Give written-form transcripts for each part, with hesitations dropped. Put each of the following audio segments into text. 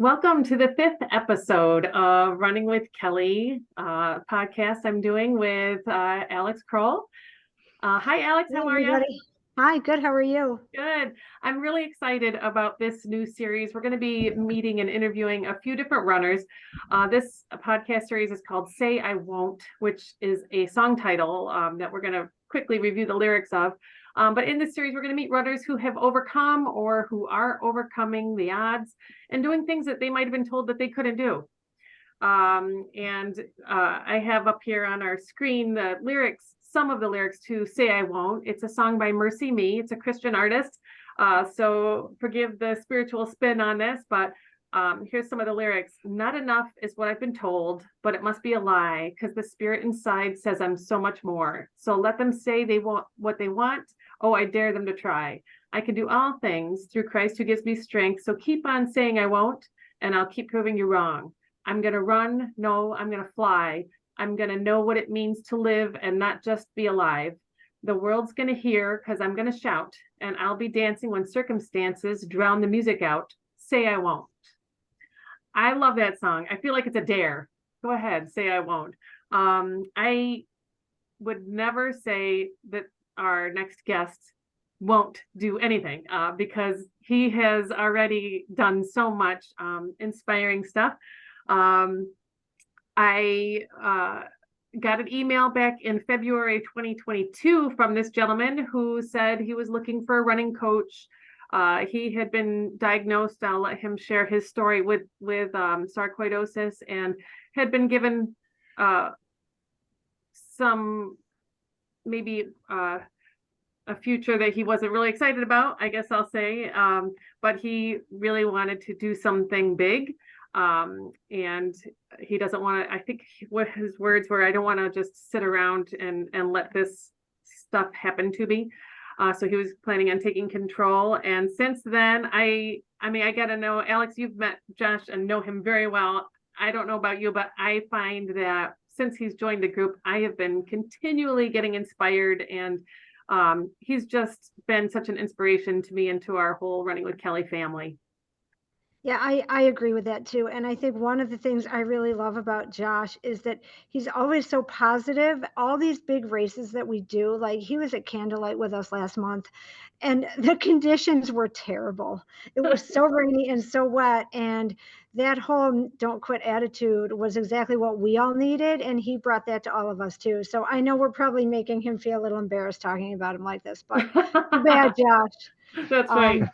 Welcome to the fifth episode of Running with Kelly podcast I'm doing with Alex Kroll. Hi, Alex. Hey, How are you? everybody. Hi, good. How are you? Good. I'm really excited about this new series. We're going to be meeting and interviewing a few different runners. This podcast series is called Say I Won't, which is a song title that we're going to quickly review the lyrics of. But in this series, we're going to meet runners who have overcome or who are overcoming the odds and doing things that they might have been told that they couldn't do. I have up here on our screen the lyrics, some of the lyrics to Say I Won't. It's a song by Mercy Me. It's a Christian artist. So forgive the spiritual spin on this, but here's some of the lyrics. Not enough is what I've been told, but it must be a lie because the spirit inside says I'm so much more. So let them say they want what they want. Oh, I dare them to try. I can do all things through Christ who gives me strength. So keep on saying I won't, and I'll keep proving you wrong. I'm going to run. No, I'm going to fly. I'm going to know what it means to live and not just be alive. The world's going to hear because I'm going to shout, and I'll be dancing when circumstances drown the music out. Say I won't. I love that song. I feel like it's a dare. Go ahead, say I won't. I would never say that our next guest won't do anything because he has already done so much inspiring stuff. I got an email back in February 2022 from this gentleman who said he was looking for a running coach. He had been diagnosed. I'll let him share his story with sarcoidosis and had been given some maybe a future that he wasn't really excited about, I guess I'll say. But he really wanted to do something big. And he doesn't want to, I think what his words were, I don't want to just sit around and let this stuff happen to me. So he was planning on taking control. And since then, I got to know, Alex, you've met Josh and know him very well. I don't know about you, but I find that since he's joined the group, I have been continually getting inspired, and he's just been such an inspiration to me and to our whole Running with Kelly family. Yeah, I agree with that too. And I think one of the things I really love about Josh is that he's always so positive. All these big races that we do, like he was at Candlelight with us last month, and the conditions were terrible. It was so rainy and so wet. And that whole don't quit attitude was exactly what we all needed. And he brought that to all of us too. So I know we're probably making him feel a little embarrassed talking about him like this, but too bad, Josh. That's right.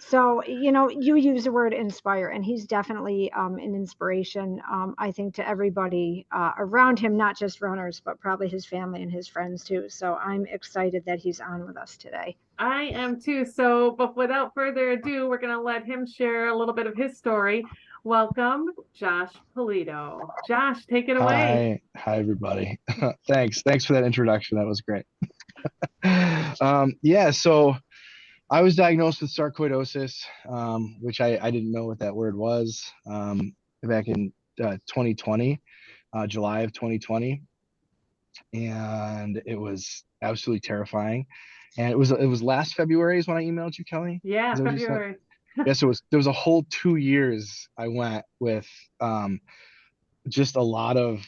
So, you use the word inspire, and he's definitely an inspiration, I think, to everybody around him, not just runners, but probably his family and his friends too. So I'm excited that he's on with us today. I am too. So, but without further ado, we're going to let him share a little bit of his story. Welcome, Josh Polito. Josh, take it away. Hi everybody. Thanks for that introduction. That was great. So I was diagnosed with sarcoidosis, which I didn't know what that word was back in 2020, July of 2020, and it was absolutely terrifying. And it was last February is when I emailed you, Kelly. Yeah, February. Yes, there was a whole 2 years I went with just a lot of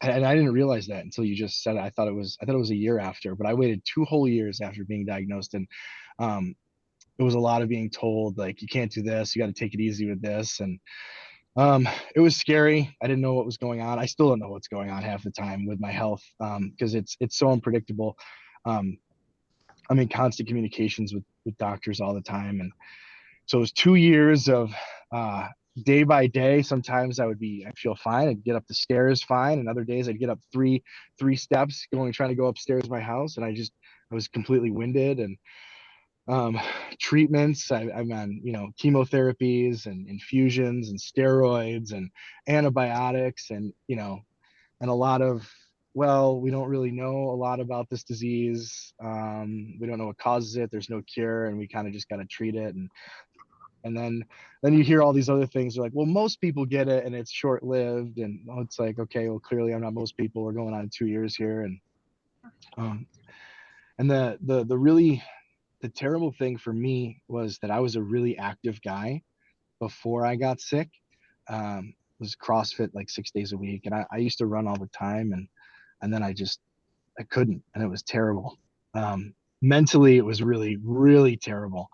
and I didn't realize that until you just said it. I thought it was a year after, but I waited 2 whole years after being diagnosed, and it was a lot of being told like you can't do this, you got to take it easy with this, and it was scary. I didn't know what was going on. I still don't know what's going on half the time with my health because it's so unpredictable. I'm in constant communications with doctors all the time, and so it was 2 years of day by day. Sometimes I feel fine. I'd get up the stairs fine, and other days I'd get up three steps trying to go upstairs my house, and I was completely winded. And treatments, I'm on chemotherapies and infusions and steroids and antibiotics, and and a lot of, well, we don't really know a lot about this disease. We don't know what causes it. There's no cure, and we kind of just got to treat it. And then you hear all these other things. You're like, well, most people get it and it's short lived. And it's like, okay, well, clearly I'm not most people. We're going on 2 years here. And the terrible thing for me was that I was a really active guy. before I got sick. Was CrossFit like 6 days a week, and I used to run all the time, and then I couldn't, and it was terrible. Mentally, it was really, really terrible.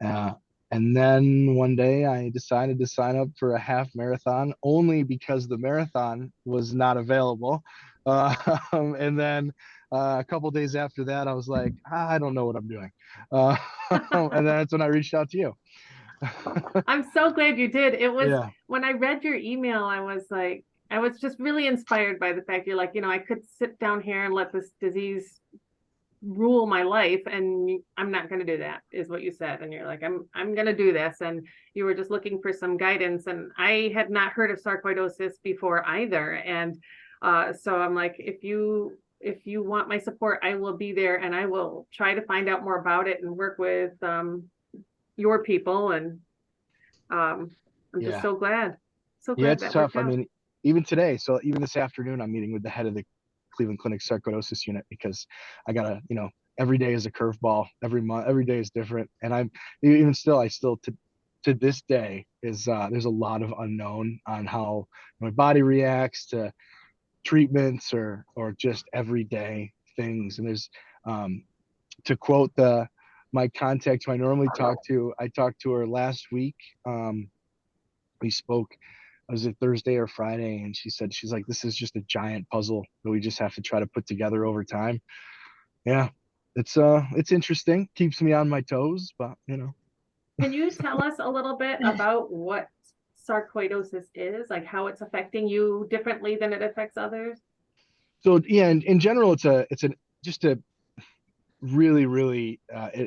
Uh, and then one day I decided to sign up for a half marathon only because the marathon was not available. Uh, and then a couple days after that, I was like, I don't know what I'm doing. Uh, and that's when I reached out to you. I'm so glad you did. It was Yeah. when I read your email, I was like, I was just really inspired by the fact you're like, I could sit down here and let this disease rule my life, and I'm not going to do that, is what you said. And you're like, I'm going to do this. And you were just looking for some guidance. And I had not heard of sarcoidosis before either. And so I'm like, if you want my support, I will be there, and I will try to find out more about it and work with your people. And I'm just Yeah. so glad. So Yeah, glad it's that tough. worked I out. mean, even today, so even this afternoon, I'm meeting with the head of the Cleveland Clinic sarcoidosis unit because I gotta, every day is a curveball. Every month, every day is different. And I'm even still, I still to this day is there's a lot of unknown on how my body reacts to treatments or just everyday things. And there's to quote the my contact who I normally talk to, I talked to her last week. We spoke, was it Thursday or Friday, and she's like, this is just a giant puzzle that we just have to try to put together over time. Yeah, it's interesting, keeps me on my toes, but Can you tell us a little bit about what sarcoidosis is, like how it's affecting you differently than it affects others? so yeah, in general, it's just a really, really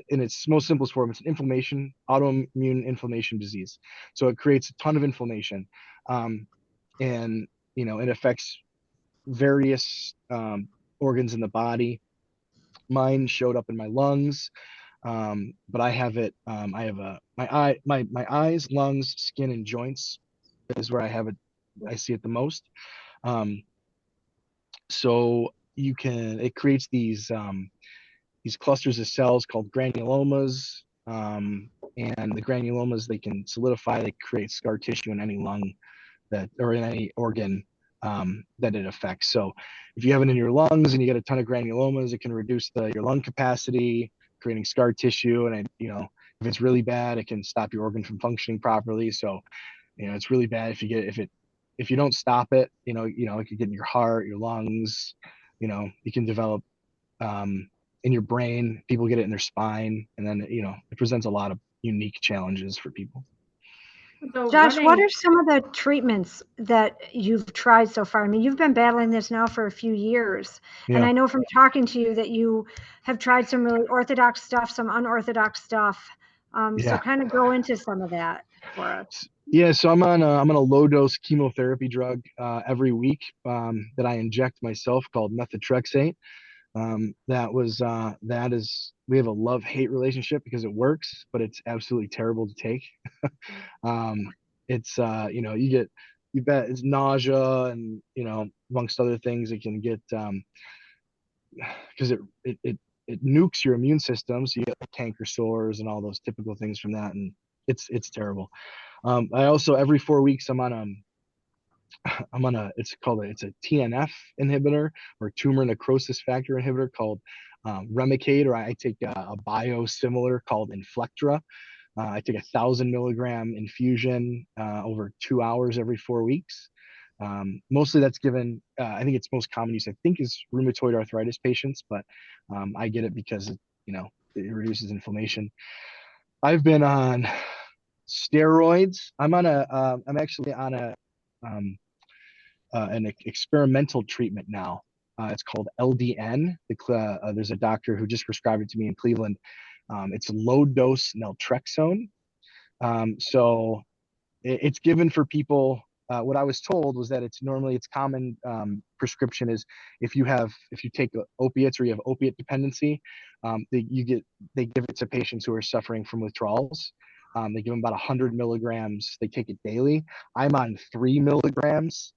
in its most simplest form, it's an autoimmune inflammation disease. So it creates a ton of inflammation, um, and it affects various organs in the body. Mine showed up in my lungs, but I have it. I have my eyes, lungs, skin, and joints is where I have it. I see it the most. Um, so it creates these clusters of cells called granulomas. And the granulomas, they can solidify, they create scar tissue in any lung or in any organ that it affects. So if you have it in your lungs and you get a ton of granulomas, it can reduce your lung capacity, creating scar tissue. And if it's really bad, it can stop your organ from functioning properly. So it's really bad if you don't stop it. It could get in your heart, your lungs. You can develop in your brain. People get it in their spine, and then it presents a lot of unique challenges for people. So Josh, what running, are some of the treatments that you've tried so far? I mean, you've been battling this now for a few years, and Yeah, I know from talking to you that you have tried some really orthodox stuff, some unorthodox stuff. So yeah. kind of go into some of that for us. Yeah, so I'm on a low dose chemotherapy drug every week that I inject myself called methotrexate. That is we have a love hate relationship because it works, but it's absolutely terrible to take. It's you bet it's nausea and amongst other things it can get because it nukes your immune system, so you get like canker sores and all those typical things from that, and it's terrible. I also every 4 weeks it's a TNF inhibitor or tumor necrosis factor inhibitor called Remicade, or I take a biosimilar called Inflectra. I take 1,000 milligram infusion over 2 hours every 4 weeks. Mostly that's given, I think it's most common use, I think, is rheumatoid arthritis patients, but I get it because it reduces inflammation. I've been on steroids. I'm actually on um, an experimental treatment now. It's called LDN. There's a doctor who just prescribed it to me in Cleveland. It's low dose naltrexone. So it's given for people. What I was told was that its common prescription is if you take opiates or you have opiate dependency, they give it to patients who are suffering from withdrawals. They give them about 100 milligrams. They take it daily. I'm on 3 milligrams,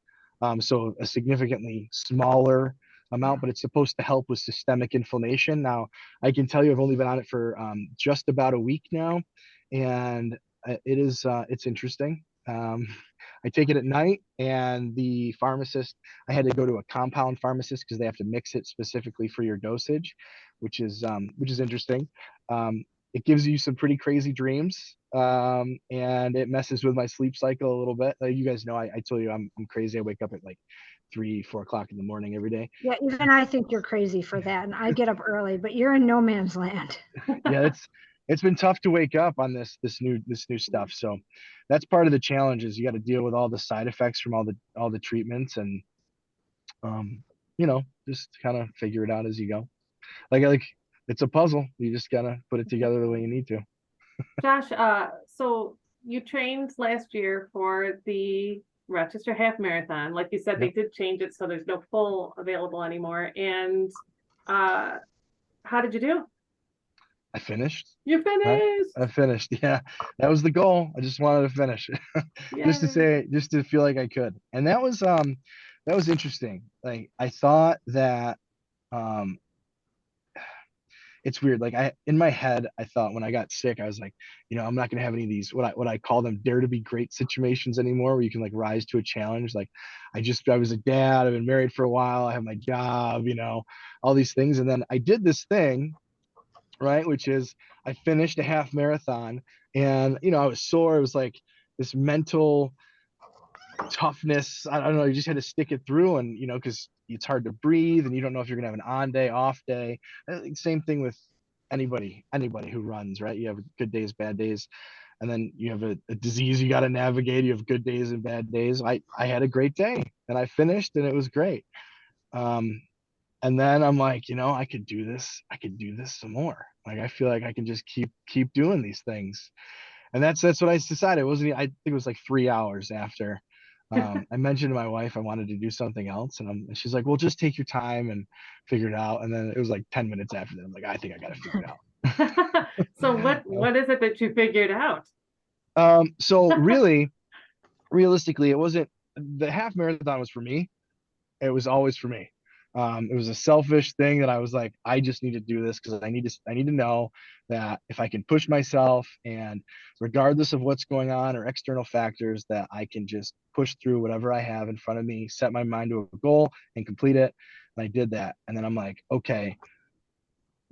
so a significantly smaller amount, but it's supposed to help with systemic inflammation. Now, I can tell you I've only been on it for just about a week now, and it's interesting. I take it at night, and the pharmacist, I had to go to a compound pharmacist because they have to mix it specifically for your dosage, which is interesting. It gives you some pretty crazy dreams, and it messes with my sleep cycle a little bit. Like you guys know, I told you I'm crazy. I wake up at like 3, 4 o'clock in the morning every day. Yeah, even I think you're crazy for that, and I get up early, but you're in no man's land. Yeah, it's been tough to wake up on this new stuff. So that's part of the challenge, is you got to deal with all the side effects from all the treatments, and um, just kind of figure it out as you go. Like it's a puzzle. You just gotta put it together the way you need to. Josh, so you trained last year for the Rochester Half Marathon. Like you said, they Yep. did change it so there's no full available anymore. And how did you do? I finished. You I, finished. I finished. Yeah, that was the goal. I just wanted to finish, Yeah. just to feel like I could. And that was interesting. Like I thought that um, it's weird. Like in my head, I thought when I got sick, I was like, I'm not gonna have any of these what I call them dare to be great situations anymore, where you can like rise to a challenge. Like I was a dad. I've been married for a while. I have my job. All these things, and then I did this thing, right? Which is I finished a half marathon, and I was sore. It was like this mental toughness. I don't know. You just had to stick it through, and because it's hard to breathe, and you don't know if you're gonna have an on day, off day. Same thing with anybody who runs, right? You have good days, bad days, and then you have a disease you got to navigate. You have good days and bad days. I had a great day, and I finished, and it was great. Um, and then I'm like, I could do this. I could do this some more. Like I feel like I can just keep doing these things. And that's what I decided. It wasn't, I think it was like 3 hours after I mentioned to my wife I wanted to do something else, and she's like, "Well, just take your time and figure it out." And then it was like 10 minutes after that, I'm like, "I think I got to figure it So out." what is it that you figured out? So really, realistically, it wasn't the half marathon was for me. It was always for me. It was a selfish thing that I was like, I just need to do this because I need to know that if I can push myself, and regardless of what's going on or external factors, that I can just push through whatever I have in front of me, set my mind to a goal and complete it. And I did that. And then I'm like, okay,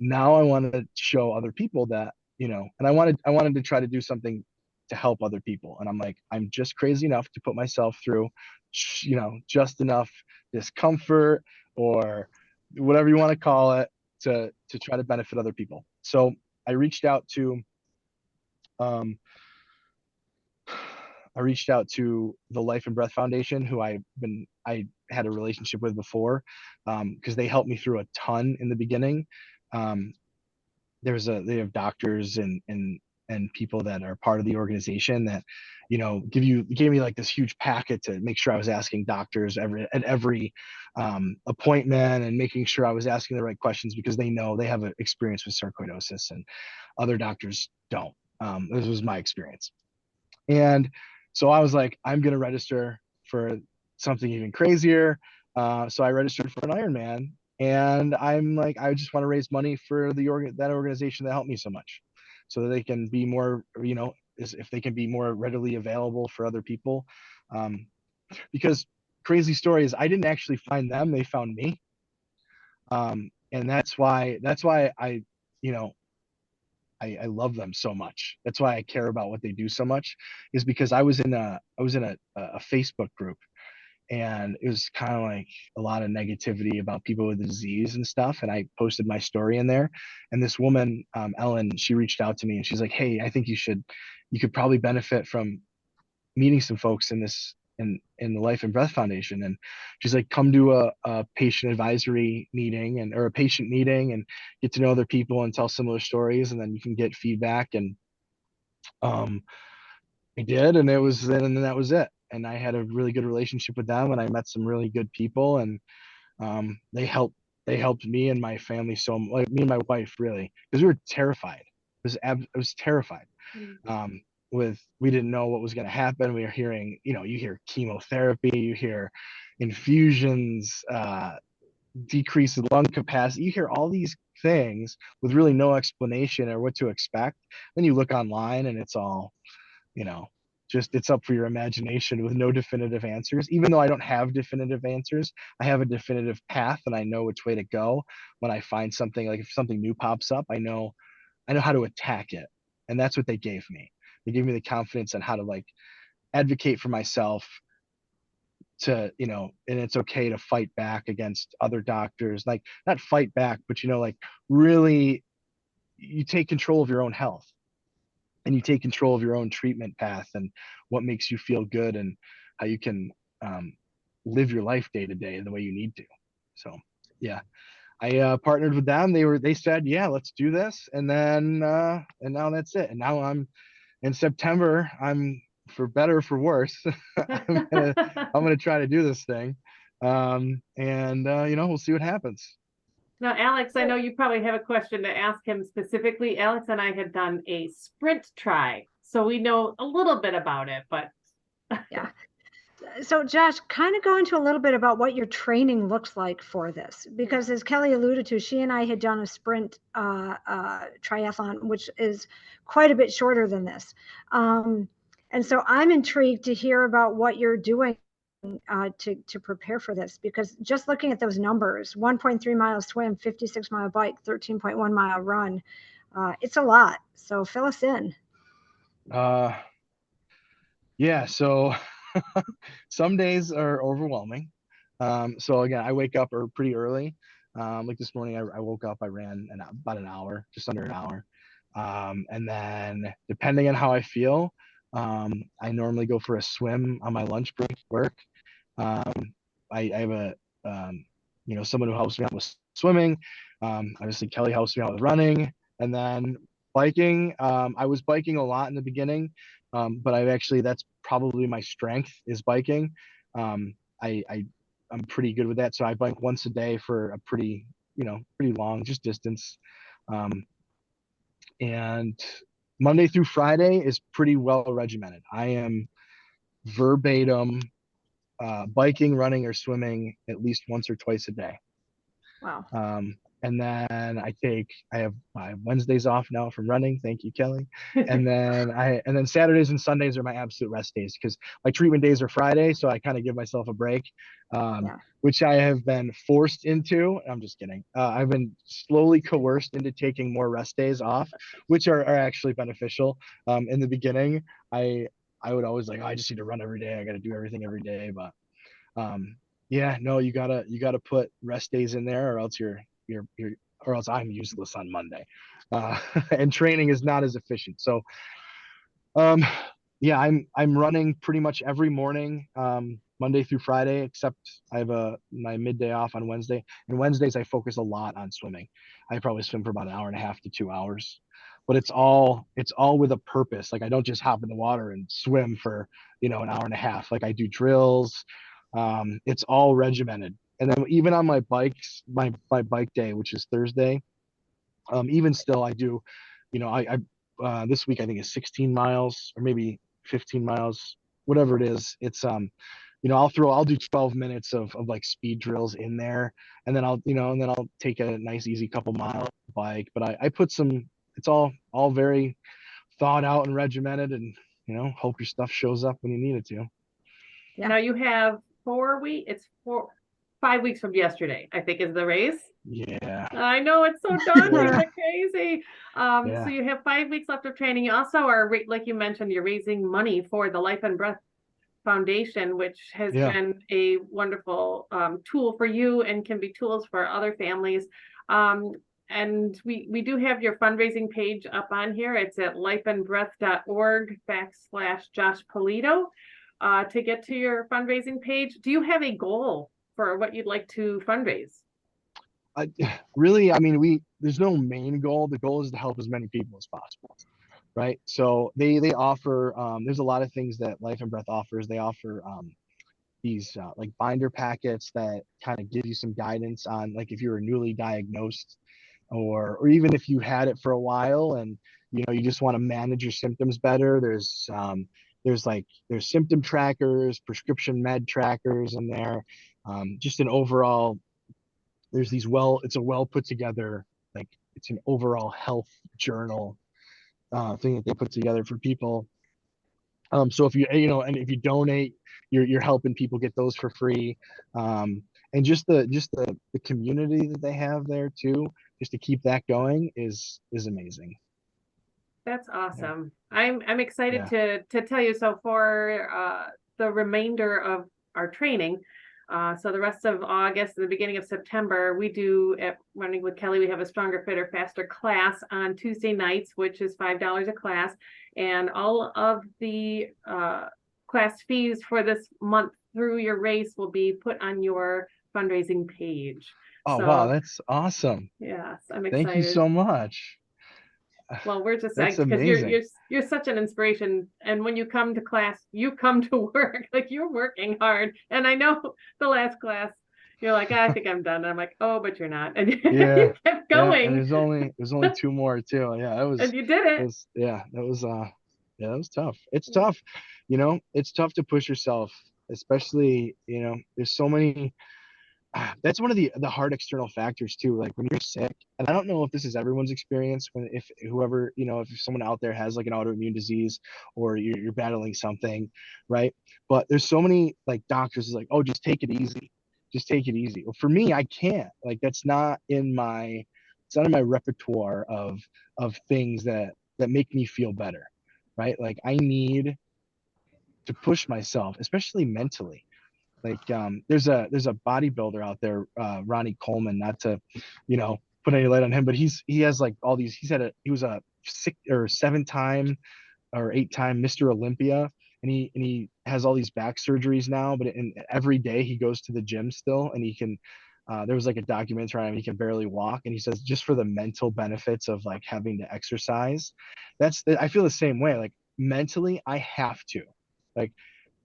now I want to show other people that, and I wanted to try to do something to help other people. And I'm like, I'm just crazy enough to put myself through, just enough discomfort, or whatever you want to call it, to try to benefit other people. So I reached out to, um, the Life and Breath Foundation, who I had a relationship with before, because they helped me through a ton in the beginning. Um, they have doctors and people that are part of the organization that gave me like this huge packet to make sure I was asking doctors at every appointment, and making sure I was asking the right questions, because they know they have an experience with sarcoidosis and other doctors don't. This was my experience. And so I was like, I'm going to register for something even crazier. So I registered for an Ironman, and I'm like, I just want to raise money for that organization that helped me so much, so that they can be more, if they can be more readily available for other people. Um, because crazy story is, I didn't actually find them; they found me. And that's why you know, I love them so much. That's why I care about what they do so much, is because I was in a Facebook group, and it was kind of like a lot of negativity about people with the disease and stuff. And I posted my story in there, and this woman, Ellen, she reached out to me, and she's like, "Hey, I think you could probably benefit from meeting some folks in the Life and Breath Foundation." And she's like, "Come to a patient advisory meeting, or a patient meeting, and get to know other people and tell similar stories, and then you can get feedback." And um, I did, and then that was it. And I had a really good relationship with them, and I met some really good people, and they helped me and my family, so like me and my wife, really, because we were terrified. I was terrified. Mm. We didn't know what was going to happen. We were hearing, you hear chemotherapy, you hear infusions, decrease in lung capacity, you hear all these things with really no explanation or what to expect. Then you look online, and it's all just it's up for your imagination with no definitive answers. Even though I don't have definitive answers, I have a definitive path and I know which way to go. When I find something, like if something new pops up, I know how to attack it. And that's what they gave me. They gave me the confidence on how to like advocate for myself, to, and it's okay to fight back against other doctors, like not fight back, but like really you take control of your own health, and you take control of your own treatment path and what makes you feel good, and how you can live your life day to day the way you need to. So yeah, I partnered with them. They said, yeah, let's do this. And now that's it. And now I'm in September. I'm, for better or for worse, I'm gonna try to do this thing. We'll see what happens. Now, Alex, I So know you probably have a question to ask him specifically. Alex and I had done a sprint try, so we know a little bit about it, but yeah. So Josh, kind of go into a little bit about what your training looks like for this, because as Kelly alluded to, she and I had done a sprint triathlon, which is quite a bit shorter than this. And so I'm intrigued to hear about what you're doing to prepare for this, because just looking at those numbers, 1.3 mile swim, 56-mile bike, 13.1-mile run, it's a lot. So fill us in. Uh, yeah. So some days are overwhelming. So again, I wake up pretty early. Like this morning, I woke up, I ran about an hour, just under an hour. And then depending on how I feel, I normally go for a swim on my lunch break at work. Um, I have someone who helps me out with swimming. Obviously Kelly helps me out with running, and then biking. I was biking a lot in the beginning, but that's probably my strength is biking. Um, I'm pretty good with that. So I bike once a day for a pretty long just distance. Um, and Monday through Friday is pretty well regimented. I am verbatim biking, running, or swimming at least once or twice a day. Wow. And then I have my Wednesdays off now from running. Thank you, Kelly. And then Saturdays and Sundays are my absolute rest days, because my treatment days are Friday. So I kind of give myself a break, Yeah. which I have been forced into. I'm just kidding. I've been slowly coerced into taking more rest days off, which are actually beneficial. In the beginning, I would always like, oh, I just need to run every day. I got to do everything every day. But yeah, no, you gotta put rest days in there, or else or else I'm useless on Monday. And training is not as efficient. So um, yeah, I'm running pretty much every morning, Monday through Friday, except I have my midday off on Wednesday. And Wednesdays I focus a lot on swimming. I probably swim for about an hour and a half to 2 hours. But it's all with a purpose. Like I don't just hop in the water and swim for, an hour and a half. Like I do drills. It's all regimented. And then even on my bikes, my bike day, which is Thursday, even still I do, this week I think is 16 miles or maybe 15 miles, whatever it is. It's I'll do 12 minutes of like speed drills in there, and then I'll take a nice easy couple mile bike. But I put some, it's all very thought out and regimented, and hope your stuff shows up when you need it to. Yeah. now you have 5 weeks from yesterday, I think, is the race. Yeah. I know, it's so daunting but crazy. Yeah. So you have 5 weeks left of training. You also are, like you mentioned, you're raising money for the Life and Breath Foundation, which has Yeah. been a wonderful tool for you and can be tools for other families. And we do have your fundraising page up on here. It's at lifeandbreath.org/Josh Polito to get to your fundraising page. Do you have a goal for what you'd like to fundraise? Really, I mean, there's no main goal. The goal is to help as many people as possible, right? So they offer, there's a lot of things that Life and Breath offers. They offer these like binder packets that kind of give you some guidance on, like, if you were newly diagnosed, or even if you had it for a while and you just want to manage your symptoms better. There's symptom trackers, prescription med trackers in there. Just an overall, it's a well put together, like, it's an overall health journal thing that they put together for people. So if and if you donate, you're helping people get those for free. And just the community that they have there too, just to keep that going is amazing. That's Yeah. awesome. I'm excited Yeah. to tell you. So for the remainder of our training, so the rest of August and the beginning of September, we do at Running with Kelly, we have a Stronger, Fitter, Faster class on Tuesday nights, which is $5 a class. And all of the class fees for this month through your race will be put on your fundraising page. Oh, wow, So that's awesome. yes, I'm Thank you excited. so much. Well, we're just That's because amazing. you're such an inspiration, and when you come to class, you come to work like you're working hard. And I know the last class, you're like, I think I'm done. And I'm like, oh, but you're not, and you Yeah. kept Yeah. And going, there's only two more too. Yeah, that and you did it. was yeah, that was yeah, that was tough. It's tough. It's tough to push yourself, especially, there's so many. That's one of the hard external factors too. Like when you're sick, and I don't know if this is everyone's experience, when if whoever, if someone out there has like an autoimmune disease, or you're battling something, right? But there's so many like doctors is like, oh, just take it easy, just take it easy. Well, for me, I can't. Like that's not in my it's not in my repertoire of things that make me feel better, right? Like I need to push myself, especially mentally. Like there's a bodybuilder out there, Ronnie Coleman, not to, put any light on him, but he has like all these. He was a 6 or 7 time or 8 time Mr. Olympia, and he has all these back surgeries now. But every day he goes to the gym still, and he can. There was like a documentary on him. He can barely walk, and he says just for the mental benefits of like having to exercise. I feel the same way. Like mentally, I have to. Like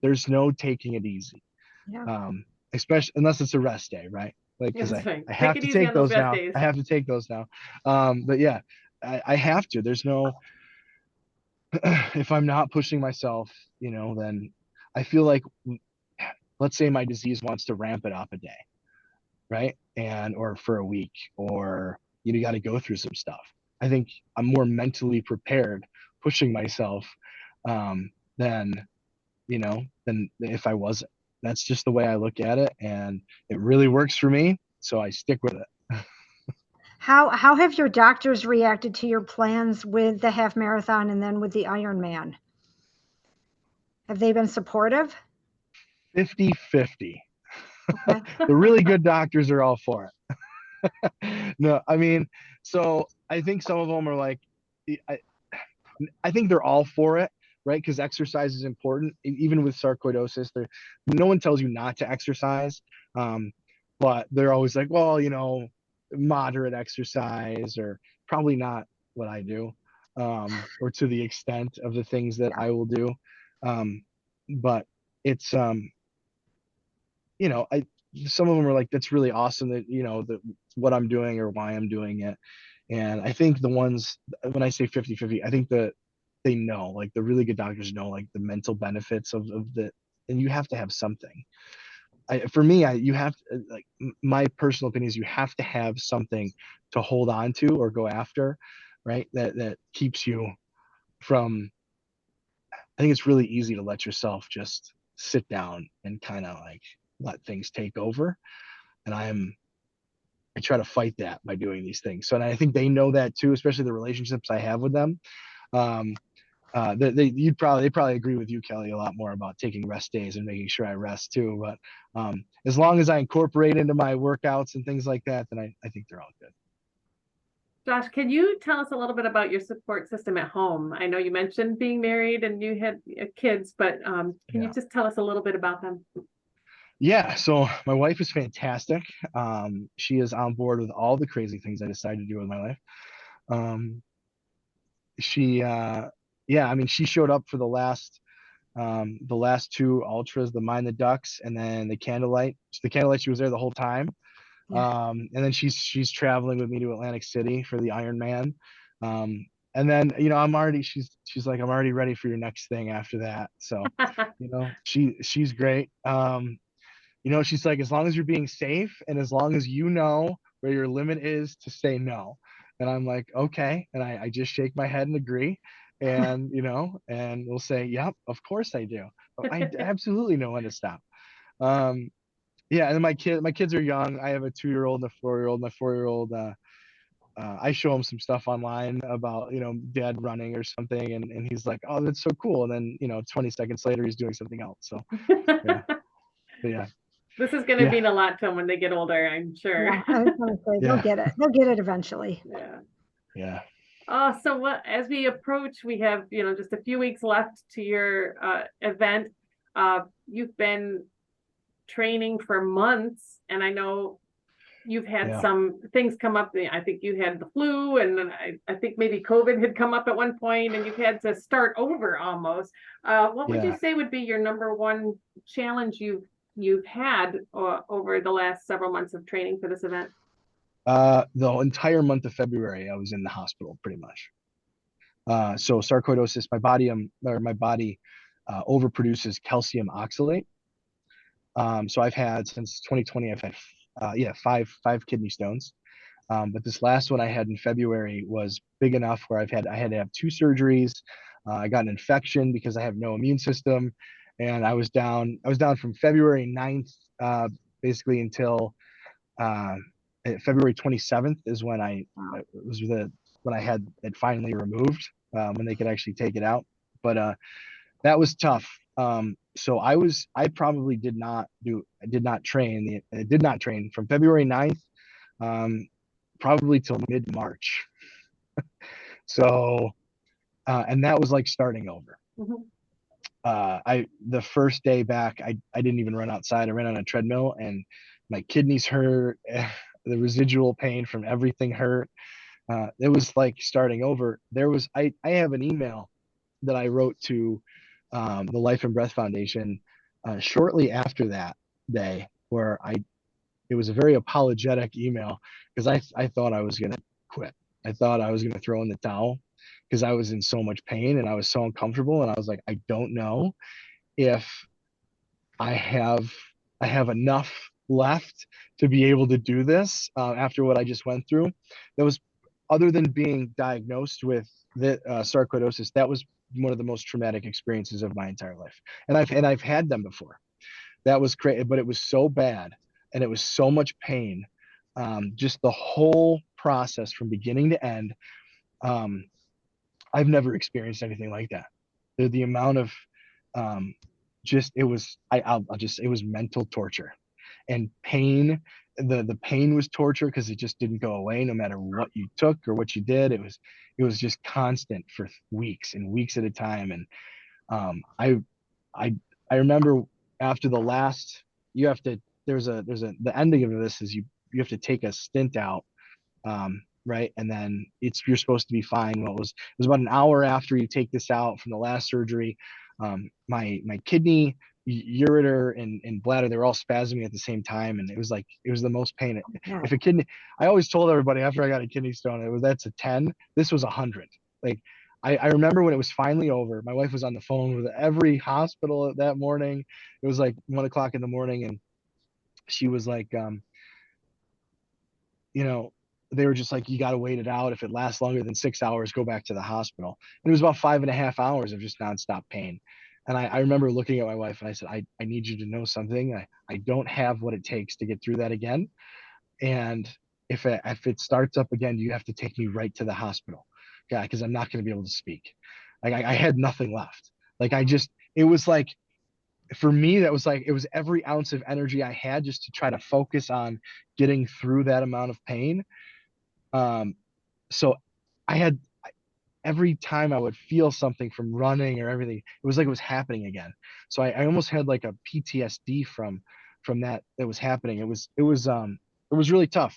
there's no taking it easy, Yeah. especially unless it's a rest day, right? Like because That's I, right. I Take have it to easy take on those those rest now. days. I have to take those now. But yeah, I have to. There's no if I'm not pushing myself, then I feel like, let's say my disease wants to ramp it up a day, right? And or for a week, or got to go through some stuff. I think I'm more mentally prepared pushing myself, than than if I wasn't. That's just the way I look at it, and it really works for me, so I stick with it. How have your doctors reacted to your plans with the half marathon and then with the Ironman? Have they been supportive? 50-50. Okay. The really good doctors are all for it. No, I mean, so I think some of them are like, I, I think they're all for it, right? Because exercise is important. Even with sarcoidosis, no one tells you not to exercise, um, but they're always like, well, moderate exercise, or probably not what I do, or to the extent of the things that Yeah. I will do. But it's I some of them are like, that's really awesome that that what I'm doing or why I'm doing it. And I think the ones, when I say 50-50, I think that they know, like the really good doctors know like the mental benefits of the, and you have to have something. For me, you have to, like, my personal opinion is you have to have something to hold on to or go after, right? That keeps you from, I think it's really easy to let yourself just sit down and kind of like let things take over. And I try to fight that by doing these things. So, and I think they know that too, especially the relationships I have with them. Um, they probably agree with you, Kelly, a lot more about taking rest days and making sure I rest too. But as long as I incorporate into my workouts and things like that, then I think they're all good. Josh, can you tell us a little bit about your support system at home? I know you mentioned being married and you had kids, but can you Yeah. just tell us a little bit about them? Yeah. So my wife is fantastic. She is on board with all the crazy things I decided to do with my life. Um, she, yeah, I mean, she showed up for the last two ultras, the Mind the Ducks, and then the Candlelight. The Candlelight, she was there the whole time. Yeah. And then she's traveling with me to Atlantic City for the Ironman. And then she's like, I'm already ready for your next thing after that. So, she's great. She's like, as long as you're being safe and as long as you know where your limit is to say no. And I'm like, okay. And I just shake my head and agree. And, and we'll say, yep, of course I do. I absolutely know when to stop. Yeah. And my kids are young. I have a 2-year-old and a 4-year-old. My 4-year-old, I show him some stuff online about, dad running or something. And he's like, oh, that's so cool. And then, 20 seconds later, he's doing something else. So yeah, but yeah, This is going to yeah, mean a lot to them when they get older, I'm sure. Yeah, I was gonna say they'll yeah, get it. They'll get it eventually. Yeah. yeah, So what, as we approach, we have, just a few weeks left to your event. You've been training for months, and I know you've had yeah, some things come up. I think you had the flu, and then I think maybe COVID had come up at one point, and you've had to start over almost. What would you yeah. say would be your number one challenge you've had over the last several months of training for this event? The entire month of February, I was in the hospital pretty much. So sarcoidosis, my body overproduces calcium oxalate. So I've had since 2020, I've had five kidney stones. But this last one I had in February was big enough where I had to have 2 surgeries. I got an infection because I have no immune system, and I was down. I was down from February 9th, basically until uh, February 27th is when Wow. was when I had it finally removed, when they could actually take it out. But that was tough. So I probably did not train from February 9th, probably till mid-March. So, and that was like starting over. Mhm. The first day back, I didn't even run outside. I ran on a treadmill, and my kidneys hurt. The residual pain from everything hurt. It was like starting over. I have an email that I wrote to the Life and Breath Foundation shortly after that day, where it was a very apologetic email because I thought I was gonna quit. I thought I was gonna throw in the towel because I was in so much pain and I was so uncomfortable, and I was like, I don't know if I have I have enough left to be able to do this after what I just went through. That was, other than being diagnosed with the sarcoidosis, that was one of the most traumatic experiences of my entire life. And I've had them before. That was crazy, but it was so bad and it was so much pain. Just the whole process from beginning to end. Um, I've never experienced anything like that. The amount of um, just it was I'll just it was mental torture and pain. The pain was torture because it just didn't go away no matter what you took or what you did. It was just constant for weeks and weeks at a time. And um, I I I remember after the last, you have to there's a the ending of this is you have to take a stint out, right? And then you're supposed to be fine. Well, it was about an hour after you take this out from the last surgery. My kidney, ureter, and bladder, they were all spasming at the same time, and it was the most pain. Yeah. If a kidney, I always told everybody after I got a kidney stone, that's a 10. This was 100. Like I remember when it was finally over. My wife was on the phone with every hospital that morning. It was like 1 o'clock in the morning, and she was like, you know, they were just like, you got to wait it out. If it lasts longer than 6 hours, go back to the hospital. And it was about 5.5 hours of just nonstop pain. And I remember looking at my wife and I said, I need you to know something. I don't have what it takes to get through that again. And if it starts up again, you have to take me right to the hospital. Yeah, because I'm not going to be able to speak. Like I had nothing left. Like it was like, for me, that was like, it was every ounce of energy I had just to try to focus on getting through that amount of pain. Um, so I had, every time I would feel something from running or everything, it was like it was happening again. So I almost had like a PTSD from that was happening. It was really tough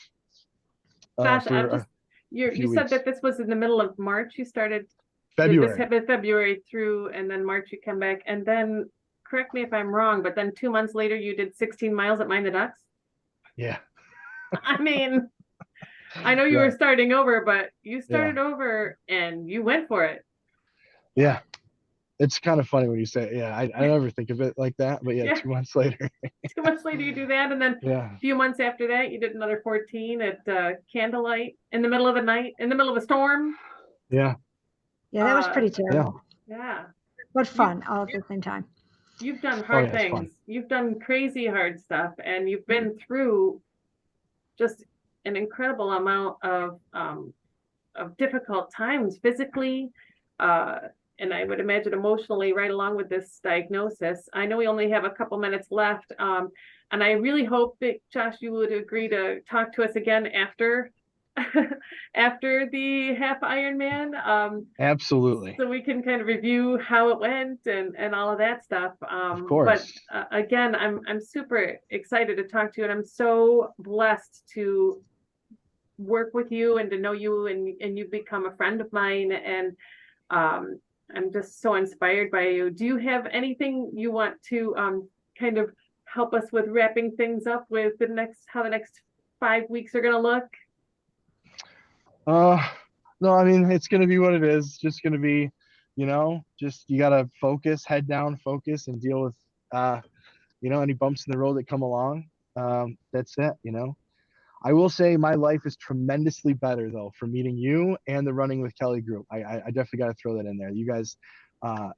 Josh, I'm for just, a you few said weeks. that this was in the middle of March. You started this February. happened February through, and then March you come back, and then correct me if I'm wrong, but then 2 months later you did 16 miles at Mind the Ducks. Yeah. I mean, I know you were Right. starting over, but you Yeah. started over and you went for it. Yeah. It's kind of funny when you say, yeah, I never think of it like that, but yeah, Yeah, 2 months later. 2 months later you do that, and then Yeah. a few months after that you did another 14 at candlelight in the middle of the night, in the middle of a storm. Yeah. Yeah, that was pretty terrible. Yeah. But fun all at the same time. You've done Oh, hard yeah, it's fun. things. You've done crazy hard stuff, and you've been through just an incredible amount of difficult times physically, uh, and I would imagine emotionally right along with this diagnosis. I know we only have a couple minutes left, and I really hope that, Josh, you would agree to talk to us again after after the half Ironman, Absolutely. so we can kind of review how it went and all of that stuff. Of course. But again, I'm super excited to talk to you, and I'm so blessed to work with you and to know you, and you've become a friend of mine, and I'm just so inspired by you. Do you have anything you want to kind of help us with wrapping things up with how the next 5 weeks are going to look? No, I mean, it's going to be what it is. Just going to be, just you got to focus, head down, focus, and deal with, any bumps in the road that come along. That's it. I will say my life is tremendously better though for meeting you and the Running with Kelly group. I definitely got to throw that in there. You guys,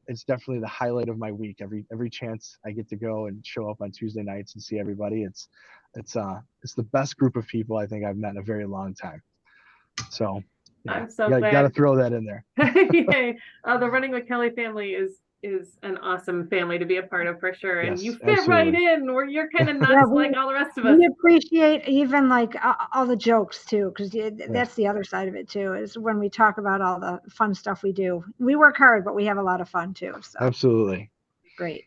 it's definitely the highlight of my week. Every chance I get to go and show up on Tuesday nights and see everybody, it's the best group of people I think I've met in a very long time. So yeah, I'm so got to glad. throw that in there. Yay. The Running with Kelly family is an awesome family to be a part of for sure. And Yes, you fit absolutely. right in, or you're kind of nuts Yeah, like all the rest of us. we appreciate even like all the jokes too, because Yeah. that's the other side of it too, is when we talk about all the fun stuff we do. We work hard, but we have a lot of fun too. So Absolutely. great.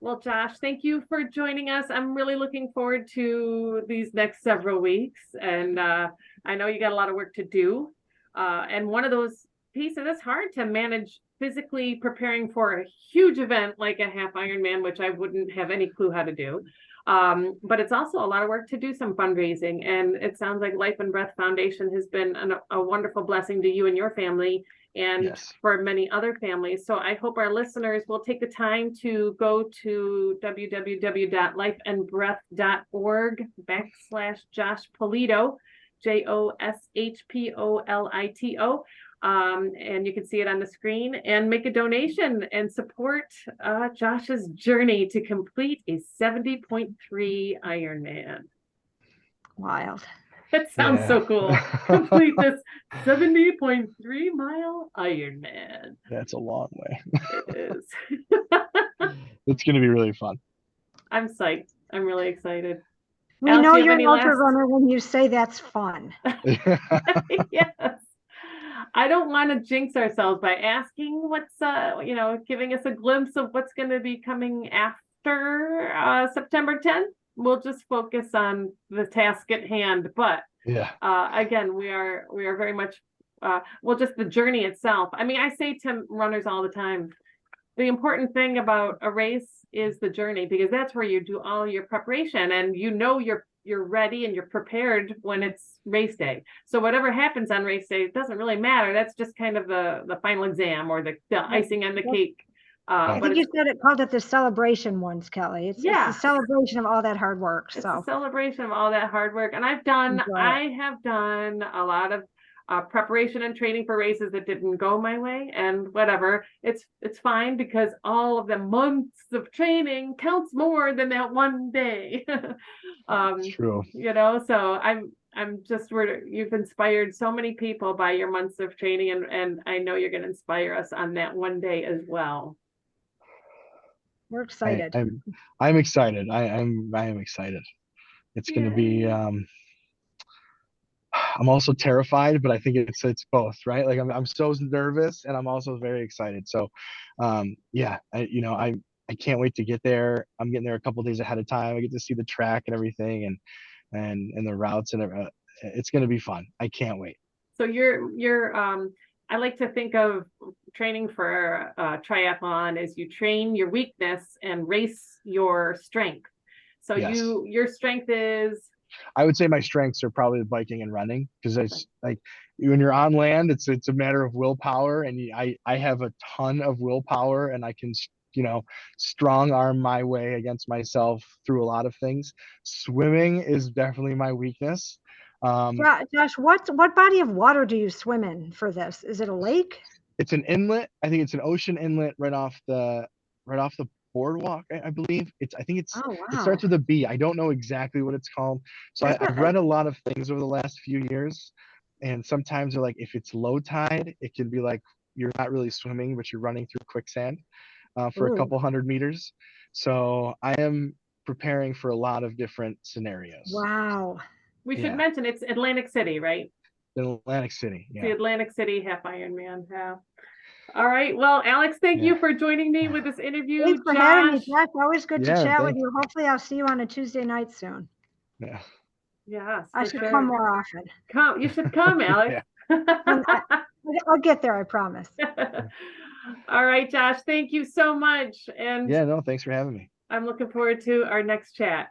Well, Josh, thank you for joining us. I'm really looking forward to these next several weeks. And I know you got a lot of work to do. And one of those pieces, it's hard to manage physically preparing for a huge event like a half Ironman, which I wouldn't have any clue how to do. But it's also a lot of work to do some fundraising. And it sounds like Life and Breath Foundation has been a wonderful blessing to you and your family, and Yes. for many other families. So I hope our listeners will take the time to go to www.lifeandbreath.org/Josh Polito, JoshPolito. And you can see it on the screen, and make a donation and support Josh's journey to complete a 70.3 Ironman. Wild. That sounds so cool. Complete this 70.3-mile Ironman. That's a long way. It is. It's going to be really fun. I'm psyched. I'm really excited. We Alex, know you have you're any an ultra last- runner when you say that's fun. Yes. I don't want to jinx ourselves by asking what's giving us a glimpse of what's going to be coming after September 10th. We'll just focus on the task at hand. But Yeah. again, we are very much just the journey itself. I mean, I say to runners all the time, the important thing about a race is the journey, because that's where you do all your preparation, and you're ready and you're prepared when it's race day. So whatever happens on race day, it doesn't really matter. That's just kind of the final exam, or the icing on the cake. I think you called it the celebration once, Kelly. It's the celebration of all that hard work. It's a celebration of all that hard work. And I have done a lot of preparation and training for races that didn't go my way, and whatever. It's fine, because all of the months of training counts more than that one day. True. So you've inspired so many people by your months of training, and I know you're going to inspire us on that one day as well. We're excited. I'm excited. I am excited. It's going to be, I'm also terrified, but I think it's both, right? Like I'm so nervous, and I'm also very excited. So, I can't wait to get there. I'm getting there a couple of days ahead of time. I get to see the track and everything, and the routes, and it's going to be fun. I can't wait. So I like to think of training for a triathlon as you train your weakness and race your strength. So yes. Your strength is? I would say my strengths are probably biking and running, because it's like when you're on land, it's a matter of willpower, and I have a ton of willpower, and I can strong arm my way against myself through a lot of things. Swimming is definitely my weakness. Josh, what body of water do you swim in for this? Is it a lake? It's an inlet. I think it's an ocean inlet right off the boardwalk. I believe I think Oh, it wow. starts with a B. I don't know exactly what it's called. So That's I've okay. read a lot of things over the last few years, and sometimes they're like, if it's low tide, it can be like you're not really swimming, but you're running through quicksand for a Ooh, couple hundred meters. So I am preparing for a lot of different scenarios. wow. We should Yeah, mention it's Atlantic City, right? in Atlantic City. The Yeah, Atlantic City Half Ironman. Yeah. All right. Well, Alex, thank yeah, you for joining me with this interview. Thanks for having me, Josh. Josh. Always good to yeah. chat with Thanks. you. Hopefully I'll see you on a Tuesday night soon. Yeah, Yes, I for should come sure. more often. Come. You should come, Alex. yeah, I'll get there, I promise. All right, Josh. Thank you so much. And yeah. No, thanks for having me. I'm looking forward to our next chat.